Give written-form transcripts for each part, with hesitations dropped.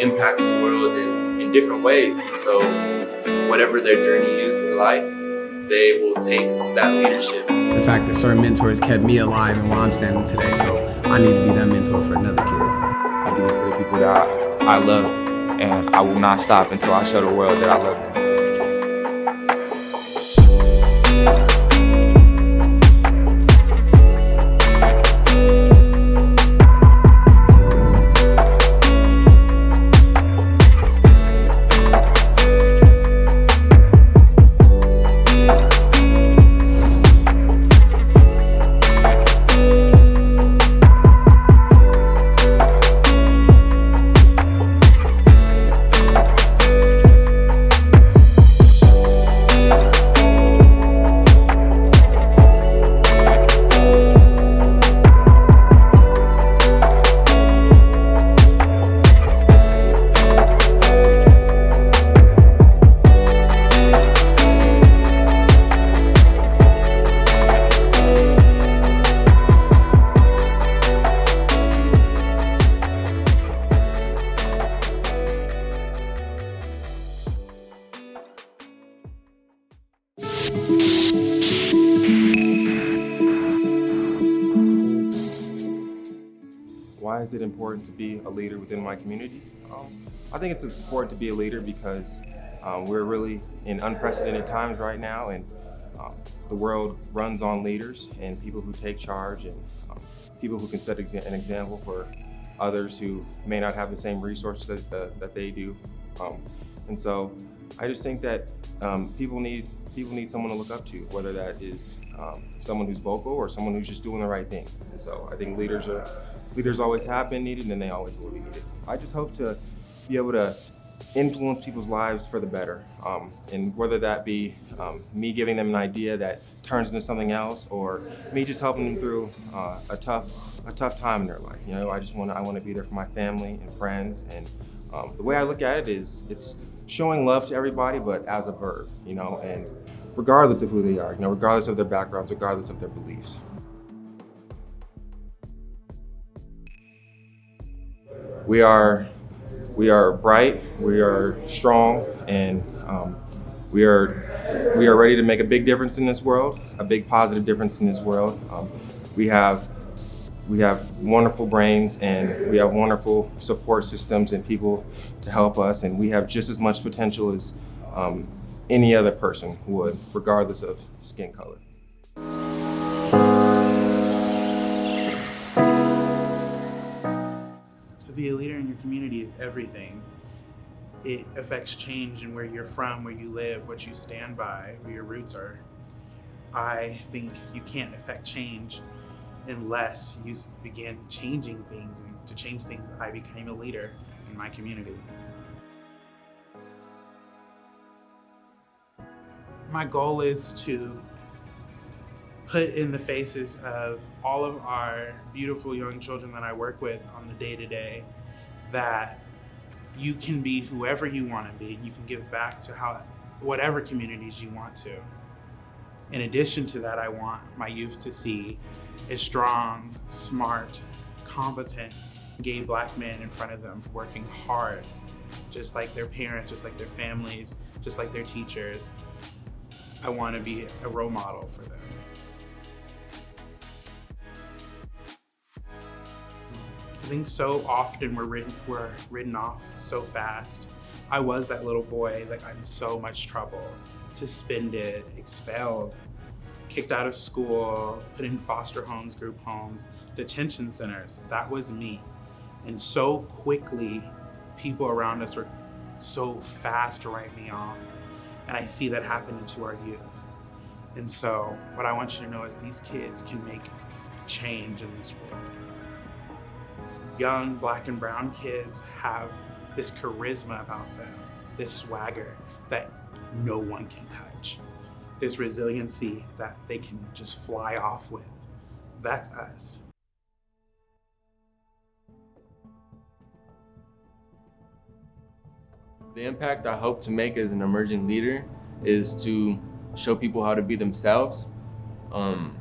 impacts the world in different ways. And so whatever their journey is in life, they will take that leadership. The fact that certain mentors kept me alive and where I'm standing today, so I need to be that mentor for another kid. I do this for the people that I love, and I will not stop until I show the world that I love them. Why is it important to be a leader within my community? I think it's important to be a leader because we're really in unprecedented times right now, and the world runs on leaders and people who take charge and people who can set an example for others who may not have the same resources that they do. And so I just think that people need someone to look up to, whether that is someone who's vocal or someone who's just doing the right thing. And so I think leaders always have been needed and they always will be needed. I just hope to be able to influence people's lives for the better. And whether that be me giving them an idea that turns into something else, or me just helping them through a tough time in their life. You know, I want to be there for my family and friends. And the way I look at it is it's showing love to everybody, but as a verb, you know, and regardless of who they are, you know, regardless of their backgrounds, regardless of their beliefs. We are bright, we are strong, and we are ready to make a big difference in this world, a big positive difference in this world. We have wonderful brains, and we have wonderful support systems and people to help us, and we have just as much potential as any other person would, regardless of skin color. To be a leader in your community is everything. It affects change in where you're from, where you live, what you stand by, where your roots are. I think you can't affect change unless you begin changing things. And to change things, I became a leader in my community. My goal is to put in the faces of all of our beautiful young children that I work with on the day-to-day that you can be whoever you want to be, and you can give back to whatever communities you want to. In addition to that, I want my youth to see a strong, smart, competent, gay Black man in front of them working hard, just like their parents, just like their families, just like their teachers. I want to be a role model for them. I think so often we're written off so fast. I was that little boy that got in so much trouble, suspended, expelled, kicked out of school, put in foster homes, group homes, detention centers. That was me. And so quickly, people around us were so fast to write me off. And I see that happening to our youth. And so what I want you to know is these kids can make a change in this world. Young Black and brown kids have this charisma about them, this swagger that no one can touch, this resiliency that they can just fly off with. That's us. The impact I hope to make as an emerging leader is to show people how to be themselves. Don't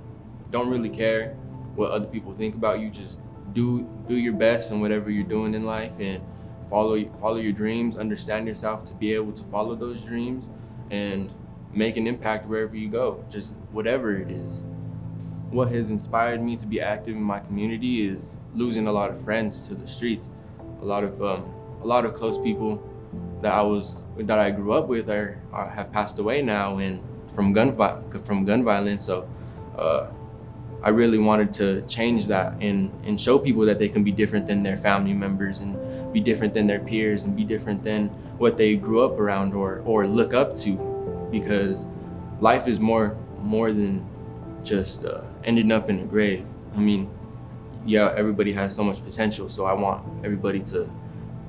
really care what other people think about you, just do your best in whatever you're doing in life and follow your dreams, understand yourself to be able to follow those dreams and make an impact wherever you go, just whatever it is. What has inspired me to be active in my community is losing a lot of friends to the streets. A lot of close people that I grew up with have passed away now, and from gun violence. So I really wanted to change that and show people that they can be different than their family members and be different than their peers and be different than what they grew up around or look up to, because life is more than just ending up in a grave. I mean, yeah, everybody has so much potential, so I want everybody to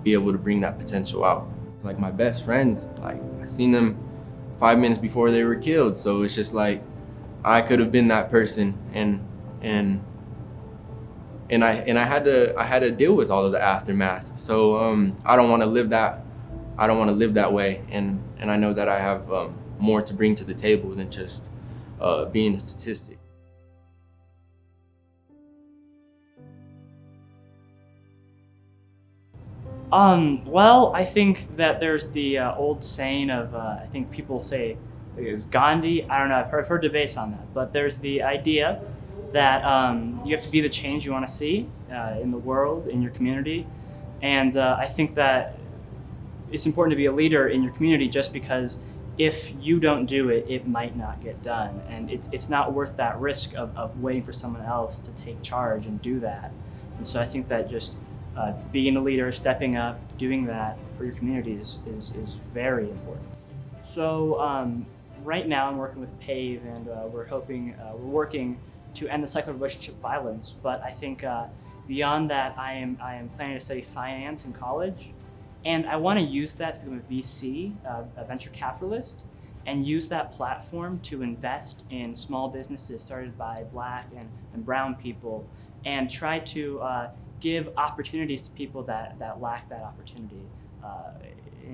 be able to bring that potential out. Like my best friends, like I seen them 5 minutes before they were killed, so it's just like I could have been that person, and I had to deal with all of the aftermath. So I don't want to live that way, and I know that I have more to bring to the table than just being a statistic. Well, I think that there's the old saying of, I think people say it was Gandhi. I don't know, I've heard debates on that, but there's the idea that you have to be the change you want to see in the world, in your community. And I think that it's important to be a leader in your community, just because if you don't do it, it might not get done. And it's not worth that risk of waiting for someone else to take charge and do that. And so I think that just being a leader, stepping up, doing that for your community is very important. So right now I'm working with PAVE, and we're working to end the cycle of relationship violence. But I think beyond that, I am planning to study finance in college, and I want to use that to become a VC, a venture capitalist, and use that platform to invest in small businesses started by Black and brown people, and try to give opportunities to people that lack that opportunity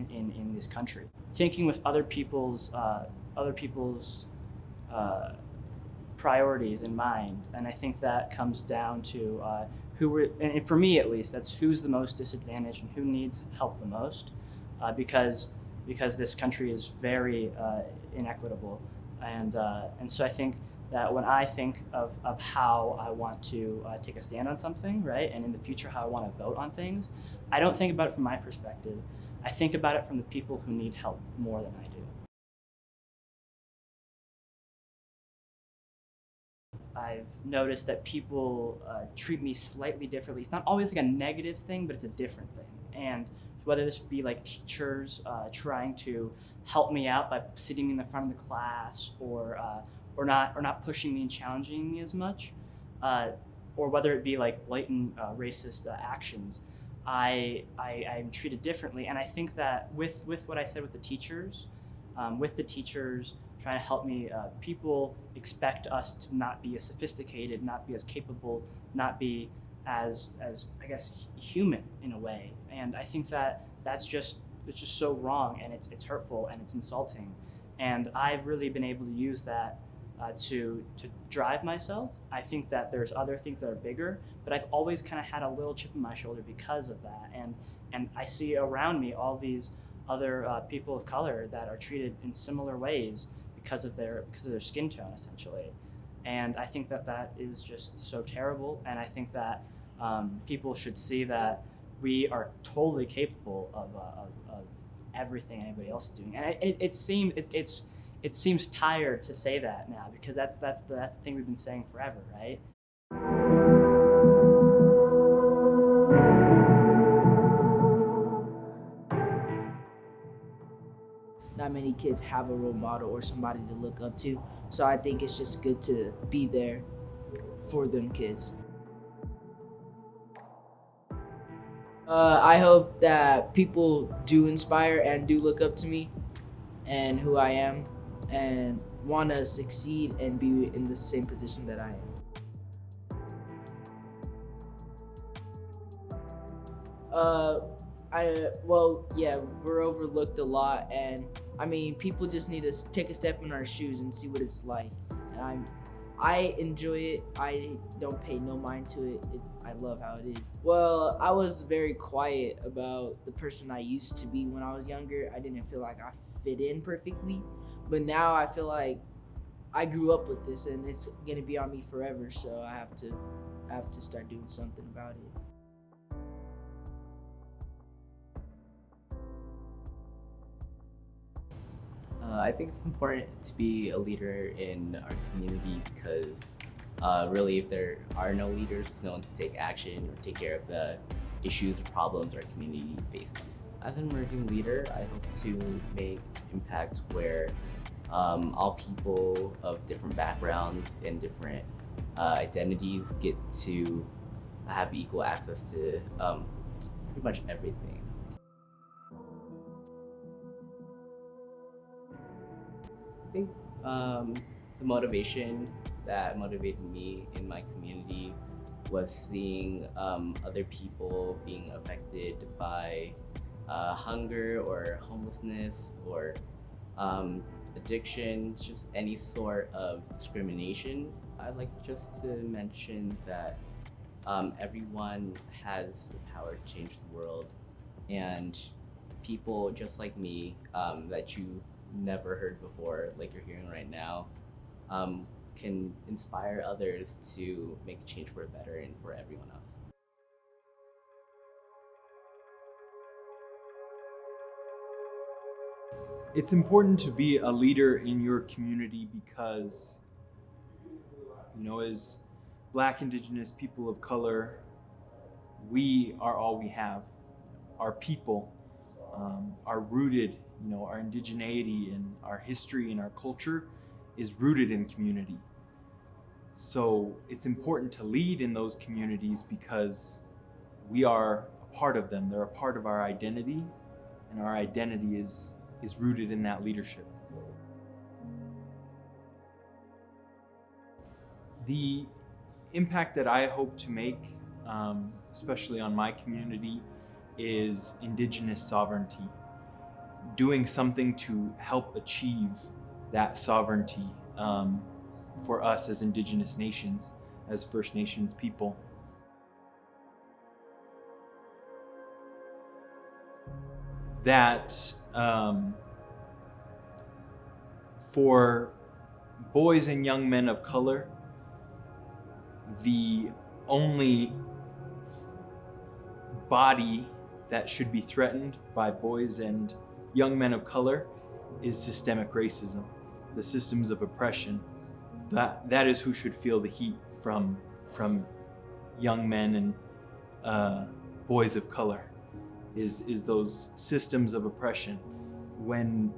in this country. Thinking with other people's priorities in mind, and I think that comes down to and for me at least, that's who's the most disadvantaged and who needs help the most, because this country is very inequitable, and so I think that when I think of how I want to take a stand on something, right, and in the future how I want to vote on things, I don't think about it from my perspective. I think about it from the people who need help more than I do. I've noticed that people treat me slightly differently. It's not always like a negative thing, but it's a different thing. And whether this be like teachers trying to help me out by sitting in the front of the class, or not pushing me and challenging me as much, or whether it be like blatant racist actions, I'm treated differently. And I think that with what I said with the teachers trying to help me, people expect us to not be as sophisticated, not be as capable, not be as I guess human in a way. And I think that it's just so wrong, and it's hurtful, and it's insulting. And I've really been able to use that to drive myself. I think that there's other things that are bigger, but I've always kind of had a little chip on my shoulder because of that. And I see around me all these other people of color that are treated in similar ways because of their skin tone, essentially. And I think that is just so terrible. And I think that people should see that we are totally capable of everything anybody else is doing. And it seems tired to say that now, because that's the thing we've been saying forever, right? Not many kids have a role model or somebody to look up to, so I think it's just good to be there for them kids. I hope that people do inspire and do look up to me and who I am, and want to succeed and be in the same position that I am. We're overlooked a lot, and I mean, people just need to take a step in our shoes and see what it's like. And I enjoy it. I don't pay no mind to it. I love how it is. Well, I was very quiet about the person I used to be when I was younger. I didn't feel like I fit in perfectly, but now I feel like I grew up with this and it's gonna be on me forever. So I have to start doing something about it. I think it's important to be a leader in our community because really if there are no leaders, no one to take action or take care of the issues or problems our community faces. As an emerging leader, I hope to make impact where all people of different backgrounds and different identities get to have equal access to pretty much everything. I think the motivation that motivated me in my community was seeing other people being affected by hunger or homelessness or addiction, just any sort of discrimination. I'd like just to mention that everyone has the power to change the world, and people just like me that you've never heard before, like you're hearing right now, can inspire others to make a change for the better and for everyone else. It's important to be a leader in your community because, as Black, Indigenous people of color, we are all we have. Our people are rooted, our indigeneity and our history and our culture is rooted in community. So it's important to lead in those communities because we are a part of them. They're a part of our identity, and our identity is rooted in that leadership. The impact that I hope to make, especially on my community, is Indigenous sovereignty. Doing something to help achieve that sovereignty for us as Indigenous nations, as First Nations people. That for boys and young men of color, the only body that should be threatened by boys and young men of color is systemic racism, the systems of oppression. That is who should feel the heat from young men and boys of color, is those systems of oppression. When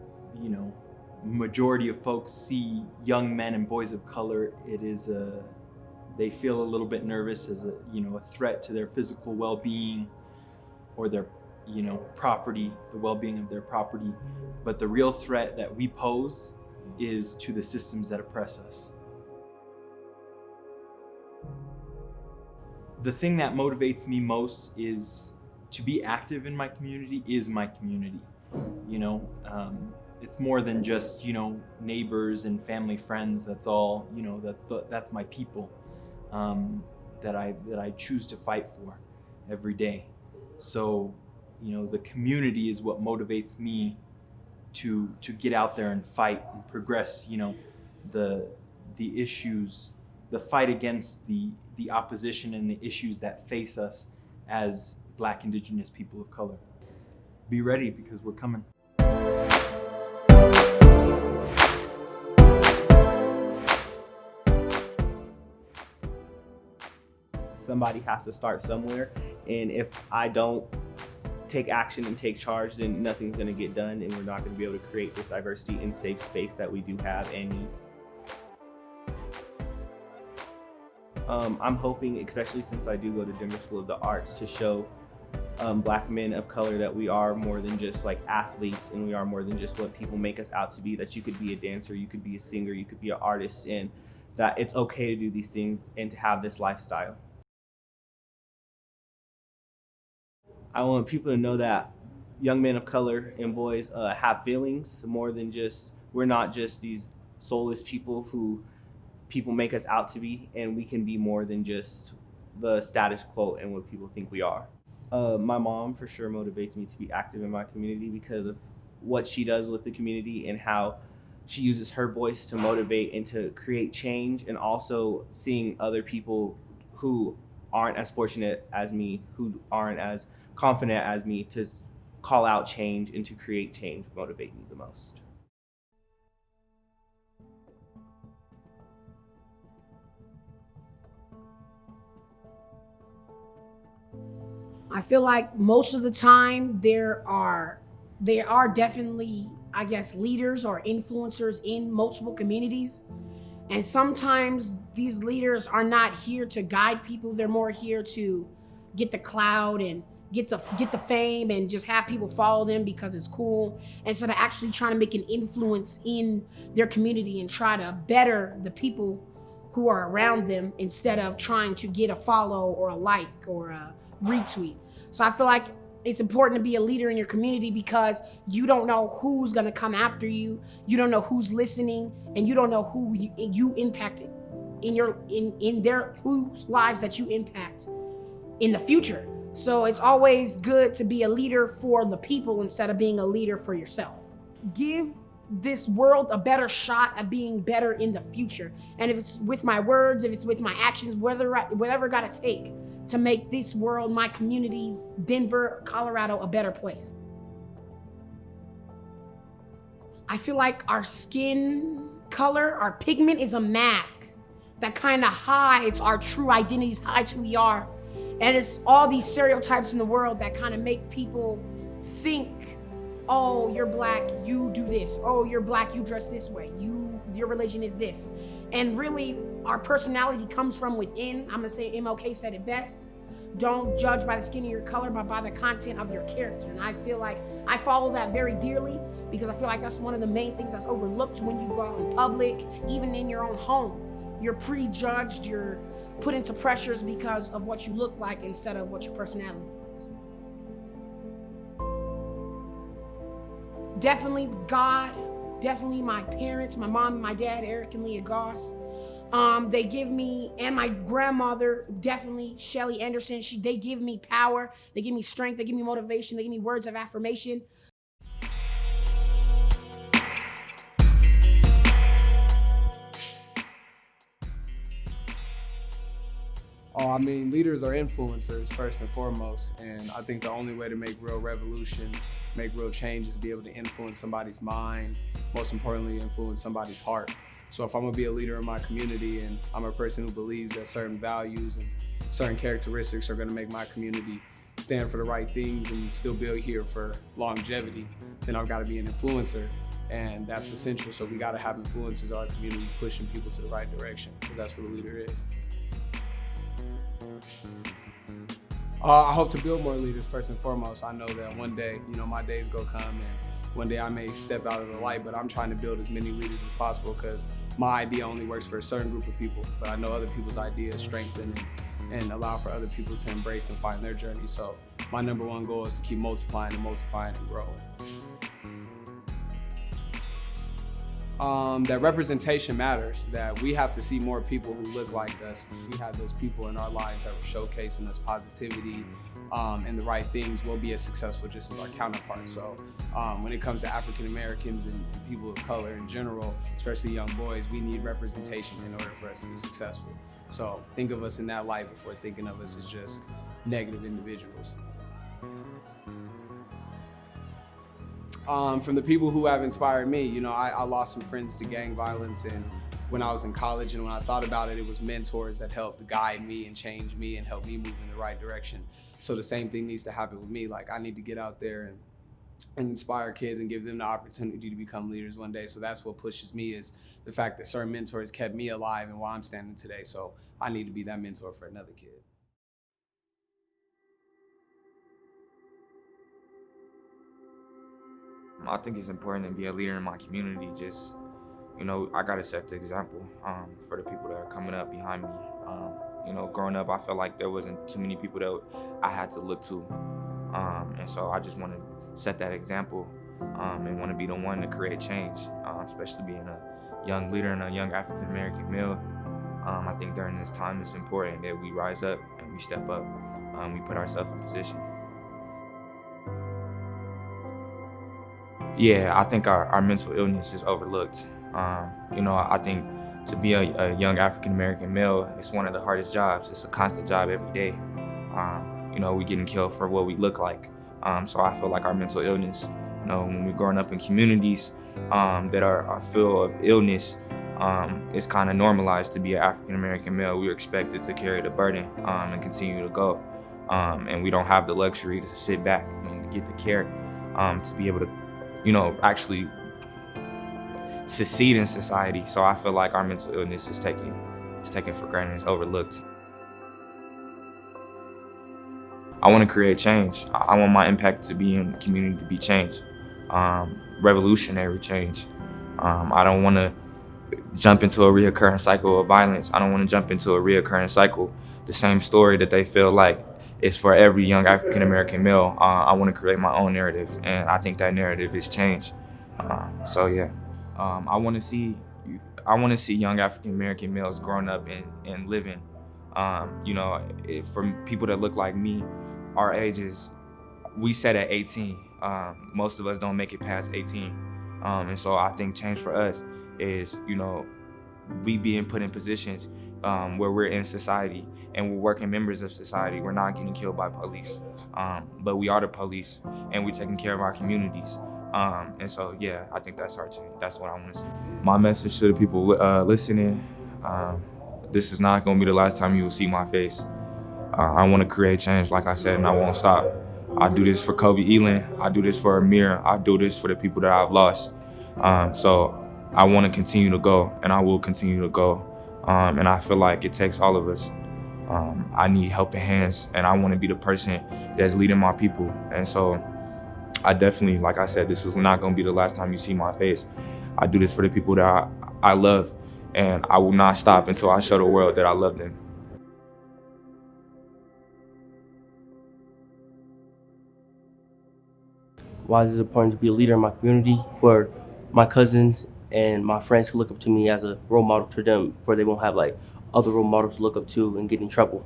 majority of folks see young men and boys of color, they feel a little bit nervous as a threat to their physical well-being or their property, the well-being of their property. But the real threat that we pose is to the systems that oppress us. The thing that motivates me most is to be active in my community is my community. It's more than just, neighbors and family, friends. That's all, that's my people that I choose to fight for every day. So, the community is what motivates me to get out there and fight and progress, the issues, the fight against the opposition and the issues that face us as Black, Indigenous people of color. Be ready because we're coming. Somebody has to start somewhere, and if I don't take action and take charge, then nothing's going to get done, and we're not going to be able to create this diversity and safe space that we do have and need. I'm hoping, especially since I do go to Denver School of the Arts, to show Black men of color that we are more than just like athletes, and we are more than just what people make us out to be, that you could be a dancer, you could be a singer, you could be an artist, and that it's okay to do these things and to have this lifestyle. I want people to know that young men of color and boys have feelings more than just, we're not just these soulless people who people make us out to be, and we can be more than just the status quo and what people think we are. My mom for sure motivates me to be active in my community because of what she does with the community and how she uses her voice to motivate and to create change, and also seeing other people who aren't as fortunate as me, who aren't as confident as me, to call out change and to create change motivate me the most. I feel like most of the time there are definitely, I guess, leaders or influencers in multiple communities. And sometimes these leaders are not here to guide people. They're more here to get the clout and get the fame and just have people follow them because it's cool, instead of actually trying to make an influence in their community and try to better the people who are around them instead of trying to get a follow or a like or a retweet. So I feel like it's important to be a leader in your community because you don't know who's gonna come after you, you don't know who's listening, and you don't know who you impacted in their whose lives that you impact in the future. So it's always good to be a leader for the people instead of being a leader for yourself. Give this world a better shot at being better in the future. And if it's with my words, if it's with my actions, whatever I gotta take to make this world, my community, Denver, Colorado, a better place. I feel like our skin color, our pigment is a mask that kind of hides our true identities, hides who we are. And it's all these stereotypes in the world that kind of make people think, oh, you're black, you do this. Oh, you're black, you dress this way. Your religion is this. And really, our personality comes from within. I'm gonna say MLK said it best. Don't judge by the skin of your color, but by the content of your character. And I feel like I follow that very dearly because I feel like that's one of the main things that's overlooked when you go out in public, even in your own home. You're prejudged, you're put into pressures because of what you look like instead of what your personality is. Definitely God, definitely my parents, my mom and my dad, Eric and Leah Goss. They give me, and my grandmother, definitely Shelly Anderson, they give me power, they give me strength, they give me motivation, they give me words of affirmation. Oh, I mean, leaders are influencers first and foremost, and I think the only way to make real revolution, make real change is to be able to influence somebody's mind, most importantly, influence somebody's heart. So if I'm gonna be a leader in my community and I'm a person who believes that certain values and certain characteristics are gonna make my community stand for the right things and still be here for longevity, then I've gotta be an influencer, and that's essential. So we gotta have influencers in our community pushing people to the right direction, because that's what a leader is. I hope to build more leaders first and foremost. I know that one day, my days go come and one day I may step out of the light, but I'm trying to build as many leaders as possible because my idea only works for a certain group of people, but I know other people's ideas strengthen and allow for other people to embrace and find their journey. So my number one goal is to keep multiplying and growing. That representation matters, that we have to see more people who look like us. We have those people in our lives that were showcasing us positivity and the right things. We'll be as successful just as our counterparts. So when it comes to African Americans and people of color in general, especially young boys, we need representation in order for us to be successful. So think of us in that light before thinking of us as just negative individuals. From the people who have inspired me, I lost some friends to gang violence, and when I was in college, and when I thought about it, it was mentors that helped guide me and change me and help me move in the right direction. So the same thing needs to happen with me. Like, I need to get out there and inspire kids and give them the opportunity to become leaders one day. So that's what pushes me, is the fact that certain mentors kept me alive and why I'm standing today. So I need to be that mentor for another kid. I think it's important to be a leader in my community. Just, I gotta set the example for the people that are coming up behind me. Growing up, I felt like there wasn't too many people that I had to look to. And so I just want to set that example and want to be the one to create change, especially being a young leader and a young African-American male. I think during this time it's important that we rise up and we step up. We put ourselves in position. Yeah, I think our mental illness is overlooked. I think to be a young African-American male, it's one of the hardest jobs. It's a constant job every day. We getting killed for what we look like. So I feel like our mental illness, when we're growing up in communities that are full of illness, it's kind of normalized to be an African-American male. We're expected to carry the burden and continue to go. And we don't have the luxury to sit back and get the care to be able to, actually succeed in society. So I feel like our mental illness is taken for granted, it's overlooked. I want to create change. I want my impact to be in the community to be change, revolutionary change. I don't want to jump into a reoccurring cycle of violence. I don't want to jump into a reoccurring cycle, the same story that they feel like is for every young African-American male. I want to create my own narrative, and I think that narrative is change. I want to see young African-American males growing up and living. For people that look like me, our ages, we set at 18. Most of us don't make it past 18. And so I think change for us is, we being put in positions where we're in society and we're working members of society. We're not getting killed by police, but we are the police, and we're taking care of our communities. And so, yeah, I think that's our change. That's what I want to see. My message to the people listening, this is not going to be the last time you will see my face. I want to create change, like I said, and I won't stop. I do this for Kobe Elan. I do this for Amir. I do this for the people that I've lost. So I want to continue to go, and I will continue to go. And I feel like it takes all of us. I need helping hands, and I want to be the person that's leading my people. And so I definitely, like I said, this is not going to be the last time you see my face. I do this for the people that I love, and I will not stop until I show the world that I love them. Why is it important to be a leader in my community? For my cousins and my friends to look up to me as a role model to them, for they won't have other role models to look up to and get in trouble,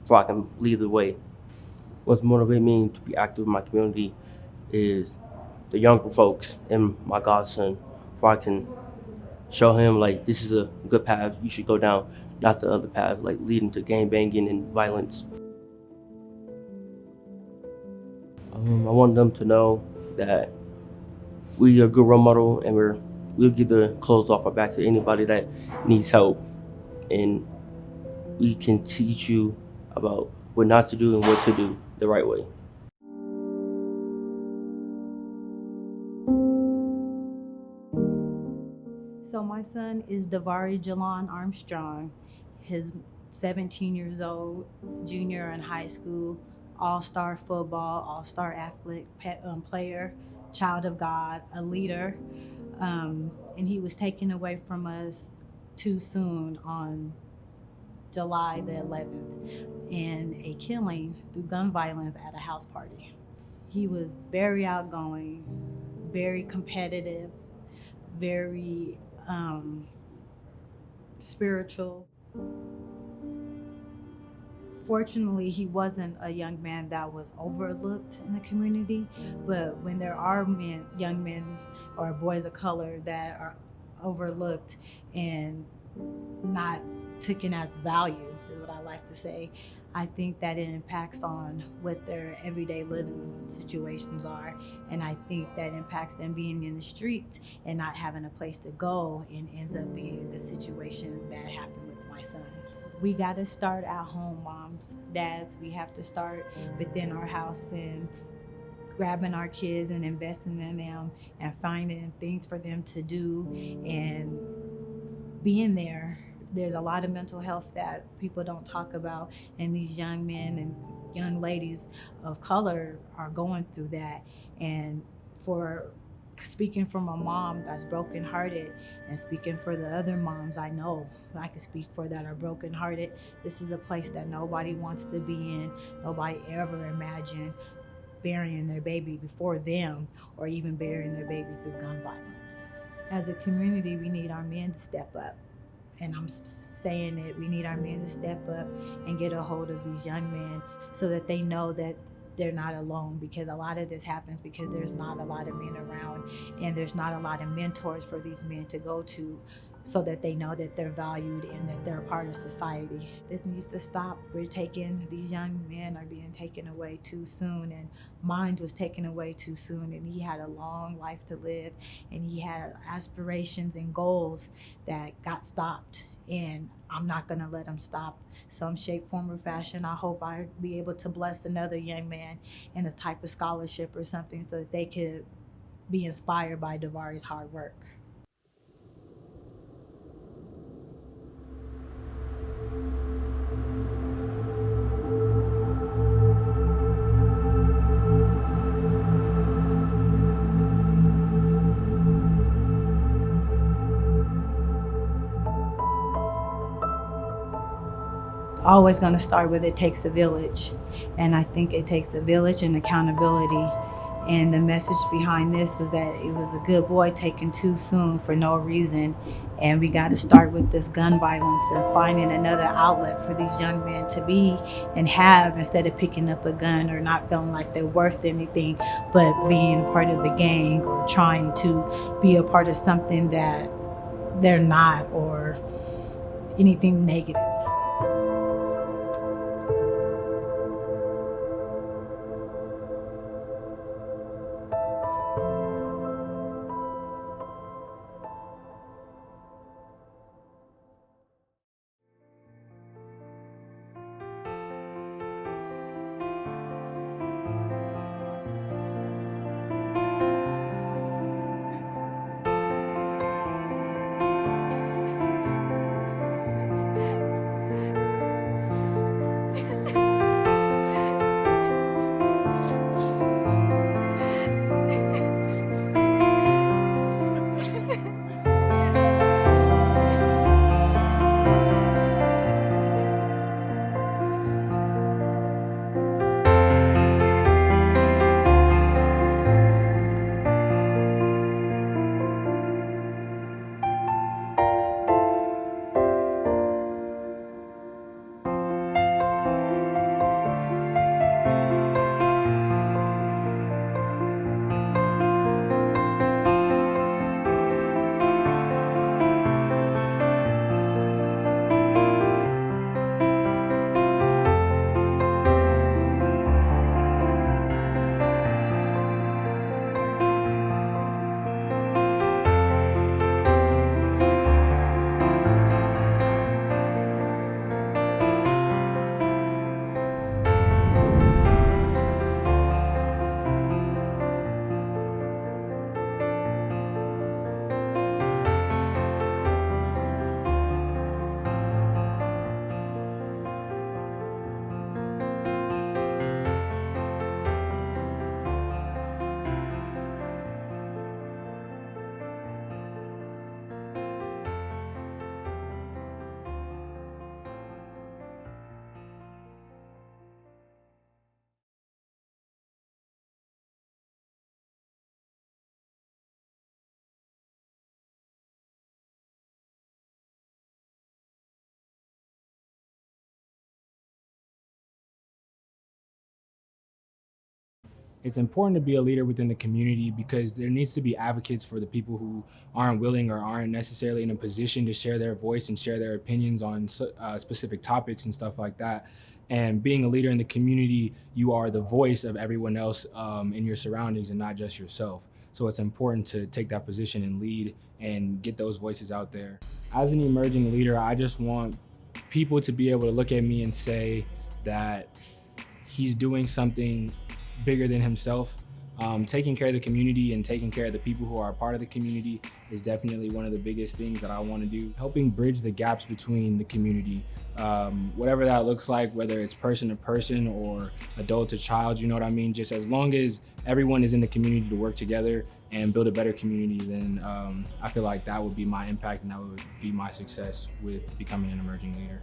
so I can lead the way. What's motivated me to be active in my community is the younger folks and my godson, for I can show him this is a good path you should go down, not the other path leading to gang banging and violence. I want them to know that we are a good role model, and we'll get the clothes off our back to anybody that needs help, and we can teach you about what not to do and what to do the right way. So my son is Davarie Armstrong. He's 17 years old, junior in high school, all-star football, all-star athlete, player, child of God, a leader. And he was taken away from us too soon on July the 11th in a killing through gun violence at a house party. He was very outgoing, very competitive, very spiritual. Fortunately, he wasn't a young man that was overlooked in the community, but when there are young men or boys of color that are overlooked and not taken as value, is what I like to say, I think that it impacts on what their everyday living situations are. And I think that impacts them being in the streets and not having a place to go, and ends up being the situation that happened with my son. We got to start at home, moms, dads. We have to start within our house and grabbing our kids and investing in them and finding things for them to do and being there. There's a lot of mental health that people don't talk about, and these young men and young ladies of color are going through that. And for speaking from a mom that's brokenhearted, and speaking for the other moms I know I can speak for that are brokenhearted, this is a place that nobody wants to be in. Nobody ever imagined burying their baby before them, or even burying their baby through gun violence. As a community, we need our men to step up and I'm saying it, we need our men to step up and get a hold of these young men so that they know that they're not alone, because a lot of this happens because there's not a lot of men around and there's not a lot of mentors for these men to go to so that they know that they're valued and that they're a part of society. This needs to stop. These young men are being taken away too soon, and mine was taken away too soon, and he had a long life to live and he had aspirations and goals that got stopped, and I'm not gonna let him stop. Some shape, form, or fashion, I hope I be able to bless another young man in a type of scholarship or something so that they could be inspired by Davarie's hard work. Always going to start with it takes a village, and I think it takes a village and accountability. And the message behind this was that it was a good boy taken too soon for no reason, and we got to start with this gun violence and finding another outlet for these young men to be and have, instead of picking up a gun or not feeling like they're worth anything, but being part of a gang or trying to be a part of something that they're not, or anything negative. It's important to be a leader within the community because there needs to be advocates for the people who aren't willing or aren't necessarily in a position to share their voice and share their opinions on specific topics and stuff like that. And being a leader in the community, you are the voice of everyone else in your surroundings and not just yourself. So it's important to take that position and lead and get those voices out there. As an emerging leader, I just want people to be able to look at me and say that he's doing something bigger than himself. Taking care of the community and taking care of the people who are a part of the community is definitely one of the biggest things that I want to do. Helping bridge the gaps between the community, whatever that looks like, whether it's person to person or adult to child, you know what I mean? Just as long as everyone is in the community to work together and build a better community, then I feel like that would be my impact and that would be my success with becoming an emerging leader.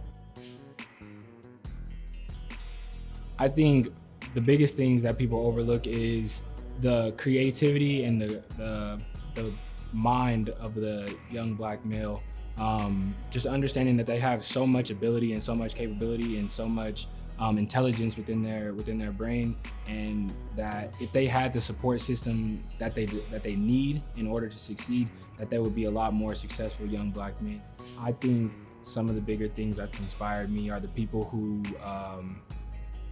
I think the biggest things that people overlook is the creativity and the mind of the young black male. just understanding that they have so much ability and so much capability and so much intelligence within their brain, and that if they had the support system that they need in order to succeed, that they would be a lot more successful young Black men. I think some of the bigger things that's inspired me are the people who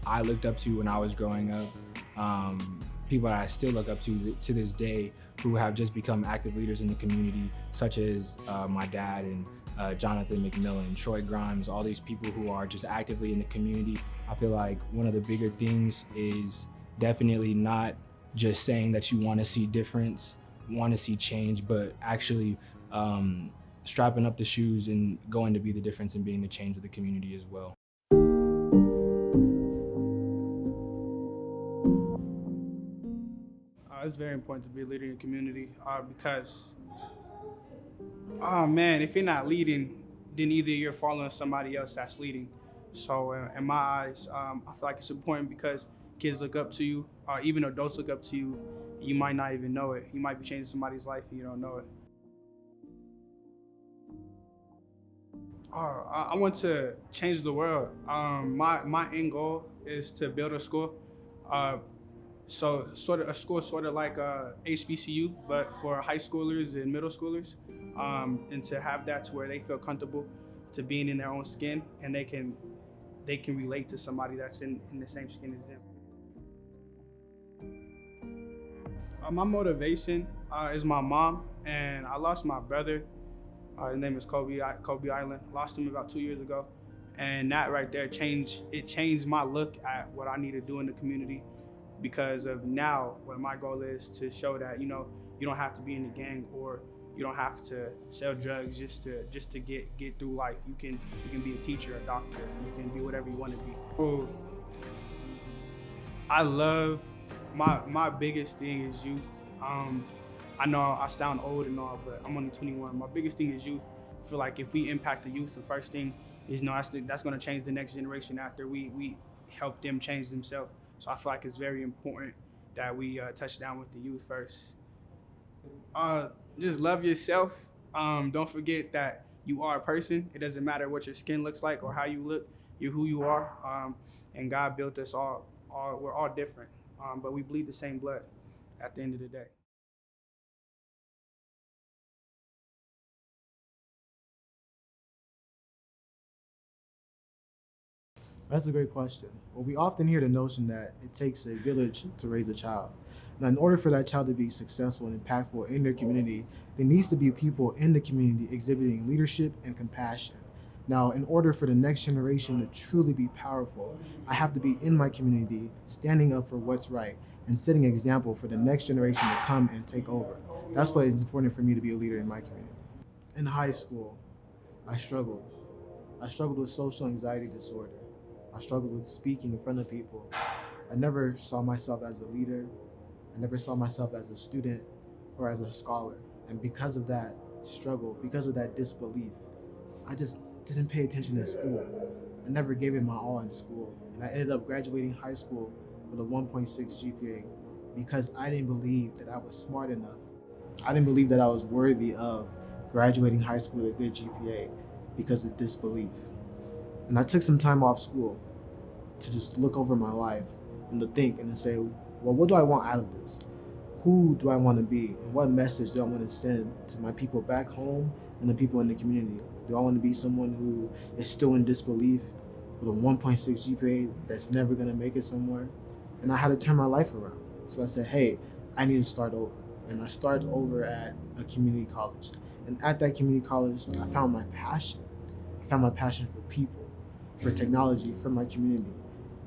I looked up to when I was growing up, people that I still look up to this day, who have just become active leaders in the community, such as my dad and Jonathan McMillan, Troy Grimes, all these people who are just actively in the community. I feel like one of the bigger things is definitely not just saying that you want to see difference, want to see change, but actually strapping up the shoes and going to be the difference and being the change of the community as well. It's very important to be a leader in your community because, oh man, if you're not leading, then either you're following somebody else that's leading. So in my eyes, I feel like it's important because kids look up to you, even adults look up to you. You might not even know it. You might be changing somebody's life and you don't know it. I want to change the world. My end goal is to build a school. So a school sort of like HBCU, but for high schoolers and middle schoolers, and to have that to where they feel comfortable to being in their own skin, and they can relate to somebody that's in the same skin as them. My motivation is my mom, and I lost my brother. His name is Kobe Island. Lost him about 2 years ago, and that right there changed my look at what I need to do in the community. Because of now, what my goal is to show that you don't have to be in the gang, or you don't have to sell drugs just to get through life. You can be a teacher, a doctor. You can be whatever you want to be. So, I love my biggest thing is youth. I know I sound old and all, but I'm only 21. My biggest thing is youth. I feel like if we impact the youth, the first thing is that's going to change the next generation after we help them change themselves. So I feel like it's very important that we touch down with the youth first. Just love yourself. Don't forget that you are a person. It doesn't matter what your skin looks like or how you look. You're who you are. And God built us all. We're all different, but we bleed the same blood at the end of the day. That's a great question. Well, we often hear the notion that it takes a village to raise a child. Now, in order for that child to be successful and impactful in their community, there needs to be people in the community exhibiting leadership and compassion. Now, in order for the next generation to truly be powerful, I have to be in my community, standing up for what's right, and setting an example for the next generation to come and take over. That's why it's important for me to be a leader in my community. In high school, I struggled. I struggled with social anxiety disorder. I struggled with speaking in front of people. I never saw myself as a leader. I never saw myself as a student or as a scholar. And because of that struggle, because of that disbelief, I just didn't pay attention in school. I never gave it my all in school. And I ended up graduating high school with a 1.6 GPA because I didn't believe that I was smart enough. I didn't believe that I was worthy of graduating high school with a good GPA because of disbelief. And I took some time off school to just look over my life and to think and to say, well, what do I want out of this? Who do I want to be? And what message do I want to send to my people back home and the people in the community? Do I want to be someone who is still in disbelief with a 1.6 GPA that's never going to make it somewhere? And I had to turn my life around. So I said, hey, I need to start over. And I started over at a community college. And at that community college, I found my passion. I found my passion for people, for technology, for my community.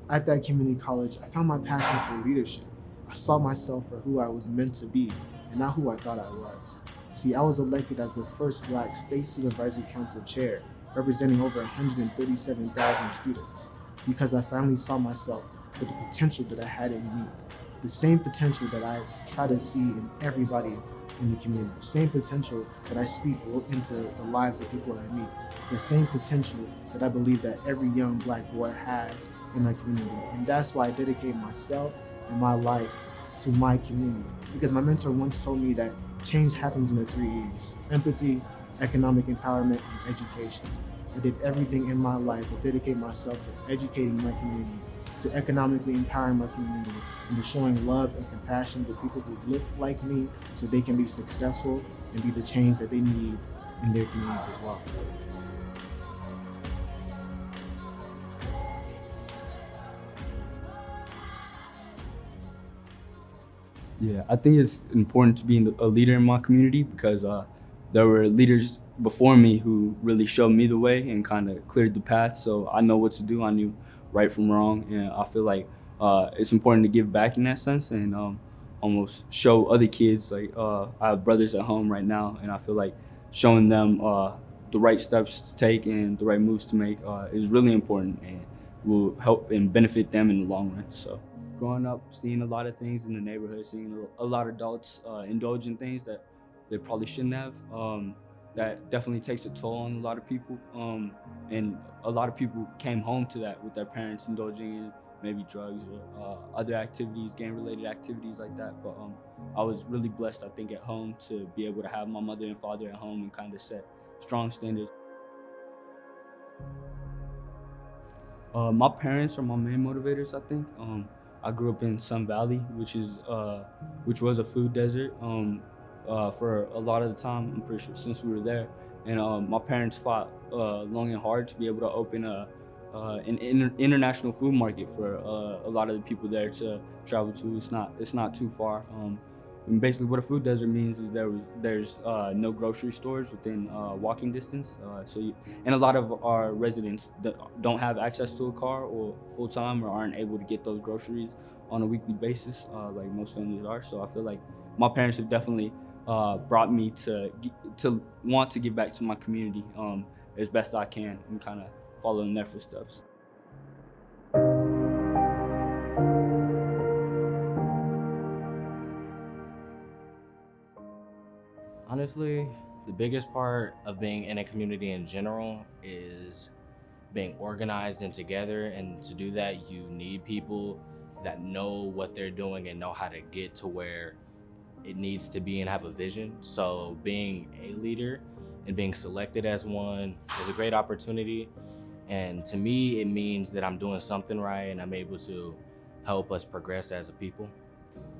At that community college, I found my passion for leadership. I saw myself for who I was meant to be and not who I thought I was. See, I was elected as the first Black State Student Advisory Council chair, representing over 137,000 students, because I finally saw myself for the potential that I had in me. The same potential that I try to see in everybody in the community, the same potential that I speak into the lives of people I meet, the same potential that I believe that every young Black boy has in my community. And that's why I dedicate myself and my life to my community. Because my mentor once told me that change happens in the 3 E's: empathy, economic empowerment, and education. I did everything in my life to dedicate myself to educating my community, to economically empowering my community, and to showing love and compassion to people who look like me so they can be successful and be the change that they need in their communities as well. Yeah, I think it's important to be a leader in my community because there were leaders before me who really showed me the way and kind of cleared the path. So I know what to do. I knew right from wrong, and I feel like it's important to give back in that sense and almost show other kids. Like I have brothers at home right now, and I feel like showing them the right steps to take and the right moves to make is really important and will help and benefit them in the long run. So growing up, seeing a lot of things in the neighborhood, seeing a lot of adults indulge in things that they probably shouldn't have, that definitely takes a toll on a lot of people. And a lot of people came home to that with their parents indulging in maybe drugs or other activities, gang-related activities like that. But I was really blessed, I think, at home to be able to have my mother and father at home and kind of set strong standards. My parents are my main motivators, I think. I grew up in Sun Valley, which was a food desert for a lot of the time, I'm pretty sure, since we were there. And my parents fought long and hard to be able to open an international food market for a lot of the people there to travel to. It's not too far. And basically what a food desert means is there's no grocery stores within walking distance. And a lot of our residents that don't have access to a car or full-time or aren't able to get those groceries on a weekly basis like most families are. So I feel like my parents have definitely brought me to want to give back to my community as best I can and kind of follow in their footsteps. Honestly, the biggest part of being in a community in general is being organized and together, and to do that you need people that know what they're doing and know how to get to where it needs to be and have a vision. So being a leader and being selected as one is a great opportunity, and to me it means that I'm doing something right and I'm able to help us progress as a people.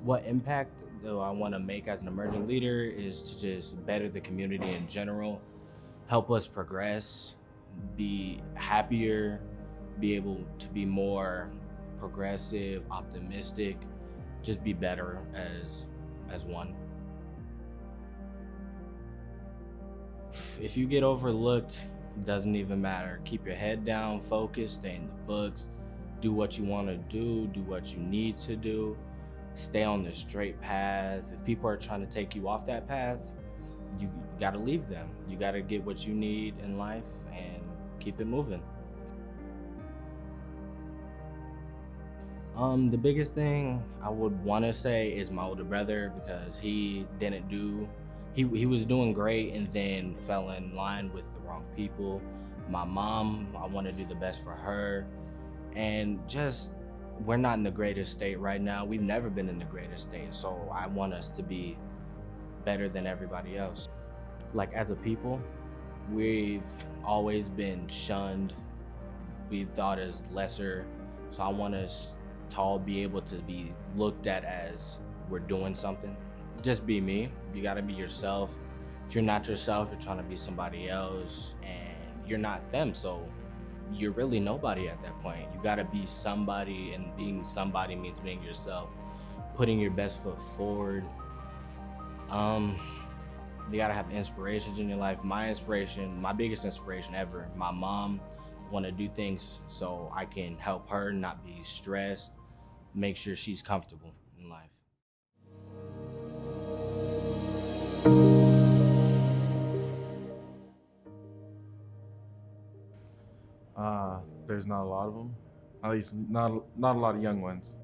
What impact do I want to make as an emerging leader is to just better the community in general, help us progress, be happier, be able to be more progressive, optimistic, just be better as one. If you get overlooked, doesn't even matter. Keep your head down, focus, stay in the books, do what you want to do what you need to do. Stay on the straight path. If people are trying to take you off that path, you gotta leave them. You gotta get what you need in life and keep it moving. The biggest thing I would want to say is my older brother, because he was doing great and then fell in line with the wrong people. My mom, I want to do the best for her. And just, we're not in the greatest state right now. We've never been in the greatest state, so I want us to be better than everybody else. Like, as a people, we've always been shunned. We've thought as lesser, so I want us to all be able to be looked at as we're doing something. Just be me. You gotta be yourself. If you're not yourself, you're trying to be somebody else, and you're not them, so you're really nobody at that point. You gotta be somebody, and being somebody means being yourself, putting your best foot forward. You gotta have inspirations in your life. My biggest inspiration ever, my mom. Want to do things so I can help her not be stressed, make sure she's comfortable in life. There's not a lot of them, at least not a lot of young ones.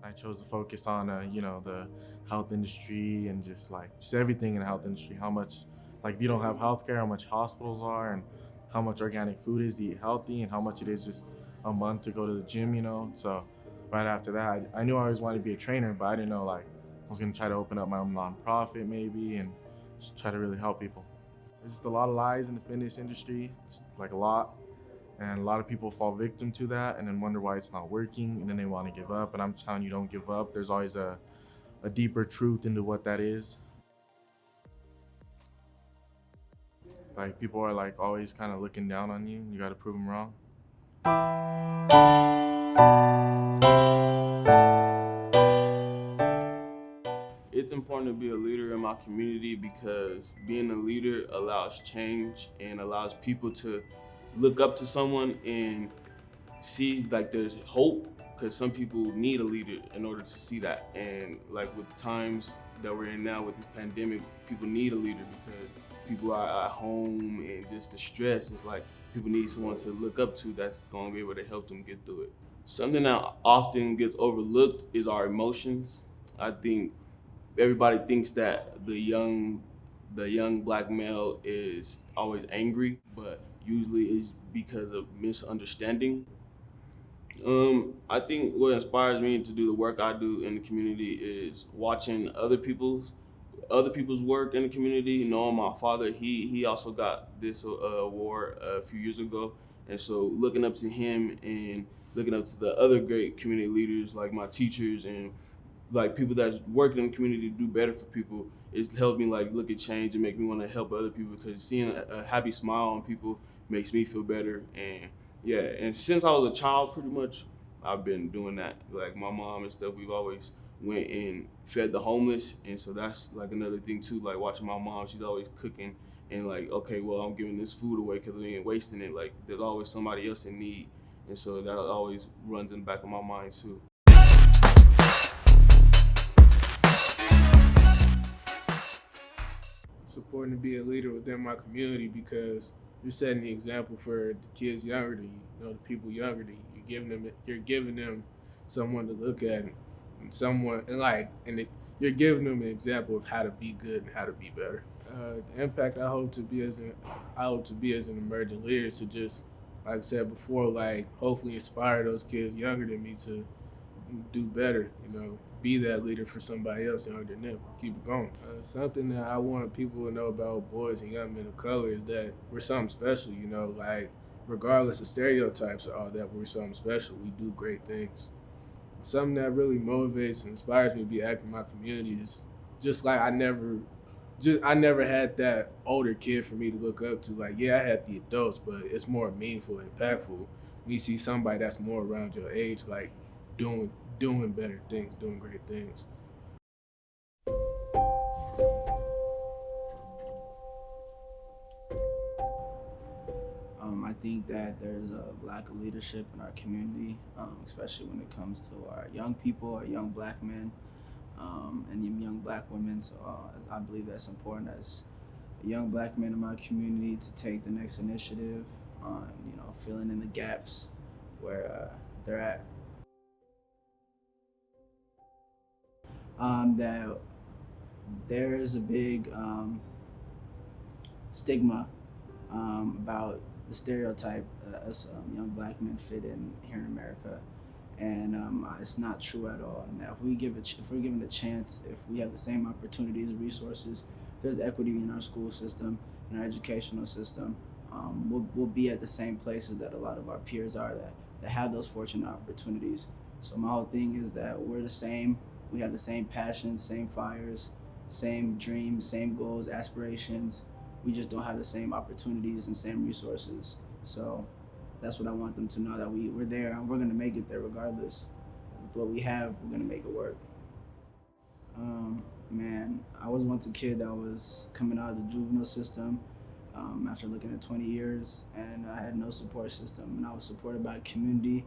I chose to focus on the health industry and just everything in the health industry. How much, if you don't have healthcare, how much hospitals are, and how much organic food is to eat healthy, and how much it is just a month to go to the gym. So right after that, I knew I always wanted to be a trainer, but I didn't know I was gonna try to open up my own nonprofit maybe and just try to really help people. There's just a lot of lies in the fitness industry, just like a lot. And a lot of people fall victim to that and then wonder why it's not working and then they want to give up. And I'm telling you, don't give up. There's always a deeper truth into what that is. Like people are like always kind of looking down on you. You got to prove them wrong. It's important to be a leader in my community because being a leader allows change and allows people to look up to someone and see like there's hope, because some people need a leader in order to see that. And like with the times that we're in now with this pandemic, people need a leader because people are at home and just the stress. It's like people need someone to look up to that's gonna be able to help them get through it. Something that often gets overlooked is our emotions. I think everybody thinks that the young black male is always angry, but usually it's because of misunderstanding. I think what inspires me to do the work I do in the community is watching other people's work in the community. Knowing my father, he also got this award a few years ago, and so looking up to him and looking up to the other great community leaders like my teachers and like people that's working in the community to do better for people, it's helped me like look at change and make me want to help other people, because seeing a happy smile on people makes me feel better. And yeah, and since I was a child, pretty much, I've been doing that. Like my mom and stuff, we've always went and fed the homeless, and so that's like another thing too. Like watching my mom, she's always cooking, and like, okay, well, I'm giving this food away because we ain't wasting it. Like there's always somebody else in need, and so that always runs in the back of my mind too. It's important to be a leader within my community because you're setting the example for the kids younger than you, the people younger than you. You're giving them someone to look at, and you're giving them an example of how to be good and how to be better. The impact I hope to be as an emerging leader is to just, like I said before, like hopefully inspire those kids younger than me to do better. Be that leader for somebody else younger than them. Keep it going. Something that I want people to know about boys and young men of color is that we're something special. Like regardless of stereotypes or all that, we're something special. We do great things. Something that really motivates and inspires me to be active in my community is just like I never had that older kid for me to look up to. Like, yeah, I had the adults, but it's more meaningful and impactful when you see somebody that's more around your age, like doing better things, doing great things. I think that there's a lack of leadership in our community, especially when it comes to our young people, our young black men, and young black women. So I believe that's important as a young black man in my community to take the next initiative on, filling in the gaps where they're at. That there is a big stigma about the stereotype us young black men fit in here in America, and it's not true at all. And that if we're given the chance, if we have the same opportunities and resources, there's equity in our school system, in our educational system, we'll be at the same places that a lot of our peers are that have those fortunate opportunities. So my whole thing is that we're the same. We have the same passions, same fires, same dreams, same goals, aspirations. We just don't have the same opportunities and same resources. So that's what I want them to know, that we're there and we're gonna make it there regardless. With what we have, we're gonna make it work. Man, I was once a kid that was coming out of the juvenile system after looking at 20 years, and I had no support system. And I was supported by a community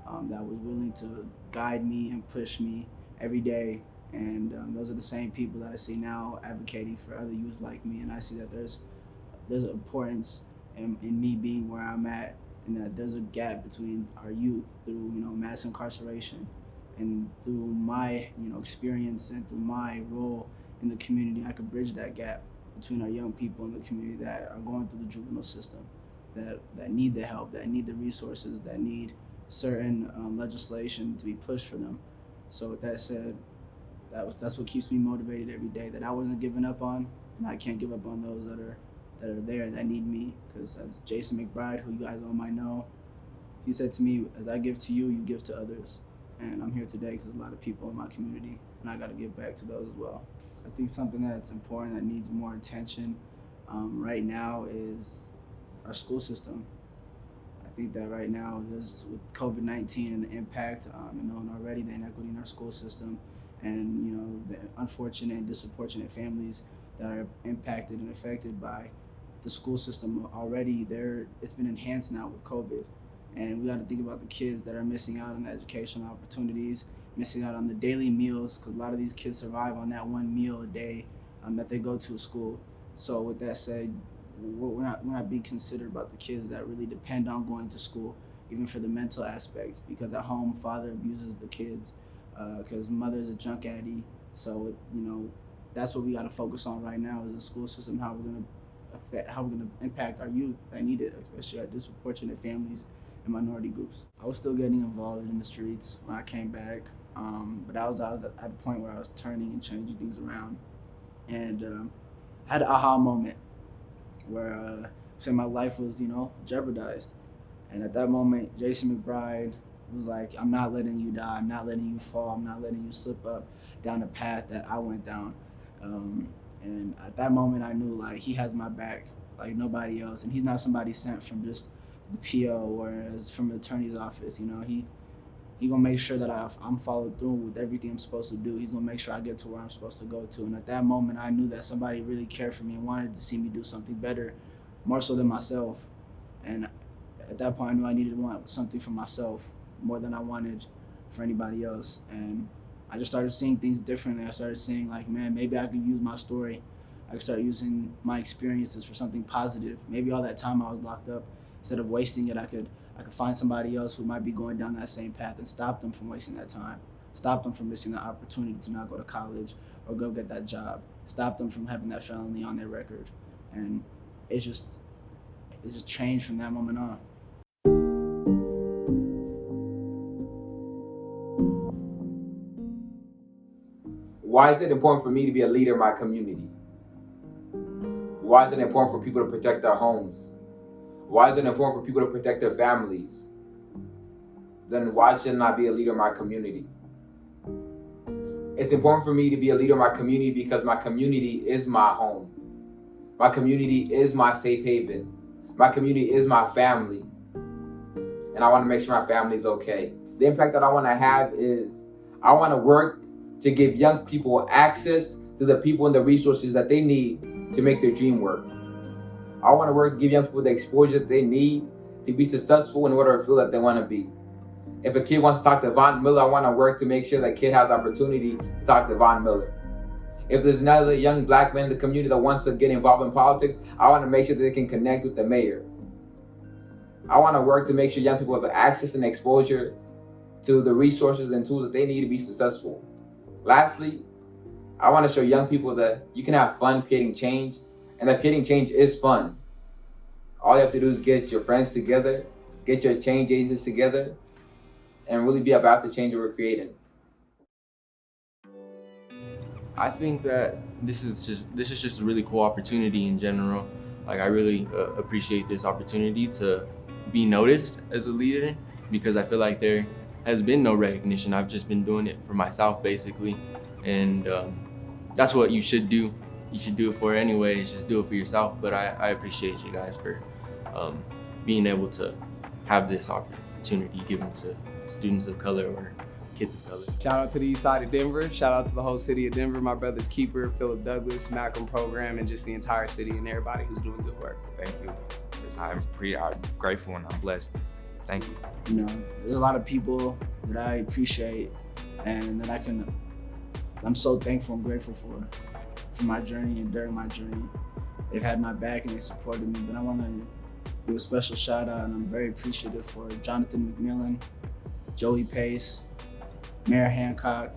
that was willing to guide me and push me every day. And those are the same people that I see now advocating for other youth like me. And I see that there's an importance in me being where I'm at, and that there's a gap between our youth through mass incarceration, and through my experience and through my role in the community, I could bridge that gap between our young people in the community that are going through the juvenile system, that need the help, that need the resources, that need certain legislation to be pushed for them. So with that said, that's what keeps me motivated every day. That I wasn't giving up on, and I can't give up on those that are there that need me. Because as Jason McBride, who you guys all might know, he said to me, "As I give to you, you give to others." And I'm here today because a lot of people in my community, and I got to give back to those as well. I think something that's important that needs more attention right now is our school system. I think that right now, there's with COVID-19 and the impact, and knowing already the inequity in our school system, and the unfortunate and disproportionate families that are impacted and affected by the school system already. It's been enhanced now with COVID, and we got to think about the kids that are missing out on the educational opportunities, missing out on the daily meals, because a lot of these kids survive on that one meal a day that they go to school. So with that said, we're not being considered about the kids that really depend on going to school, even for the mental aspect, because at home father abuses the kids, because mother's a junk addy. So that's what we got to focus on right now is the school system, how we're gonna impact our youth that need it, especially our disproportionate families and minority groups. I was still getting involved in the streets when I came back, but I was at a point where I was turning and changing things around, and I had an aha moment where say my life was jeopardized, and at that moment Jason McBride was like, "I'm not letting you die, I'm not letting you fall, I'm not letting you slip up down the path that I went down." And at that moment I knew like he has my back like nobody else, and he's not somebody sent from just the PO or as from the attorney's office. He gonna make sure that I'm followed through with everything I'm supposed to do. He's gonna make sure I get to where I'm supposed to go to. And at that moment I knew that somebody really cared for me and wanted to see me do something better, more so than myself. And at that point I knew I needed to want something for myself more than I wanted for anybody else. And I just started seeing things differently. I started seeing like, man, maybe I could use my story. I could start using my experiences for something positive. Maybe all that time I was locked up, instead of wasting it, I could find somebody else who might be going down that same path and stop them from wasting that time. Stop them from missing the opportunity to not go to college or go get that job. Stop them from having that felony on their record. And it just changed from that moment on. Why is it important for me to be a leader in my community? Why is it important for people to protect their homes? Why is it important for people to protect their families? Then why shouldn't I be a leader in my community? It's important for me to be a leader in my community because my community is my home. My community is my safe haven. My community is my family. And I want to make sure my family is okay. The impact that I want to have is I want to work to give young people access to the people and the resources that they need to make their dream work. I want to work to give young people the exposure that they need to be successful in whatever field that they want to be. If a kid wants to talk to Von Miller, I want to work to make sure that kid has opportunity to talk to Von Miller. If there's another young black man in the community that wants to get involved in politics, I want to make sure that they can connect with the mayor. I want to work to make sure young people have access and exposure to the resources and tools that they need to be successful. Lastly, I want to show young people that you can have fun creating change, and that creating change is fun. All you have to do is get your friends together, get your change agents together, and really be about the change that we're creating. I think that this is just a really cool opportunity in general. Like I really appreciate this opportunity to be noticed as a leader, because I feel like there has been no recognition. I've just been doing it for myself basically, and that's what you should do. You should do it for anyways, just do it for yourself. But I appreciate you guys for being able to have this opportunity given to students of color or kids of color. Shout out to the east side of Denver. Shout out to the whole city of Denver, my brother's keeper, Philip Douglas, Malcolm program, and just the entire city and everybody who's doing good work. Thank you. I'm grateful and I'm blessed. Thank you. There's a lot of people that I appreciate and that I'm so thankful and grateful for my journey and during my journey. They've had my back and they supported me, but I want to give a special shout out, and I'm very appreciative for Jonathan McMillan, Joey Pace, Mayor Hancock,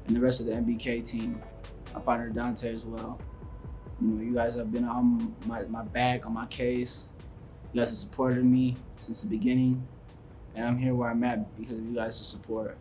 and the rest of the MBK team. My partner Dante as well. You guys have been on my back, on my case. You guys have supported me since the beginning, and I'm here where I'm at because of you guys' support.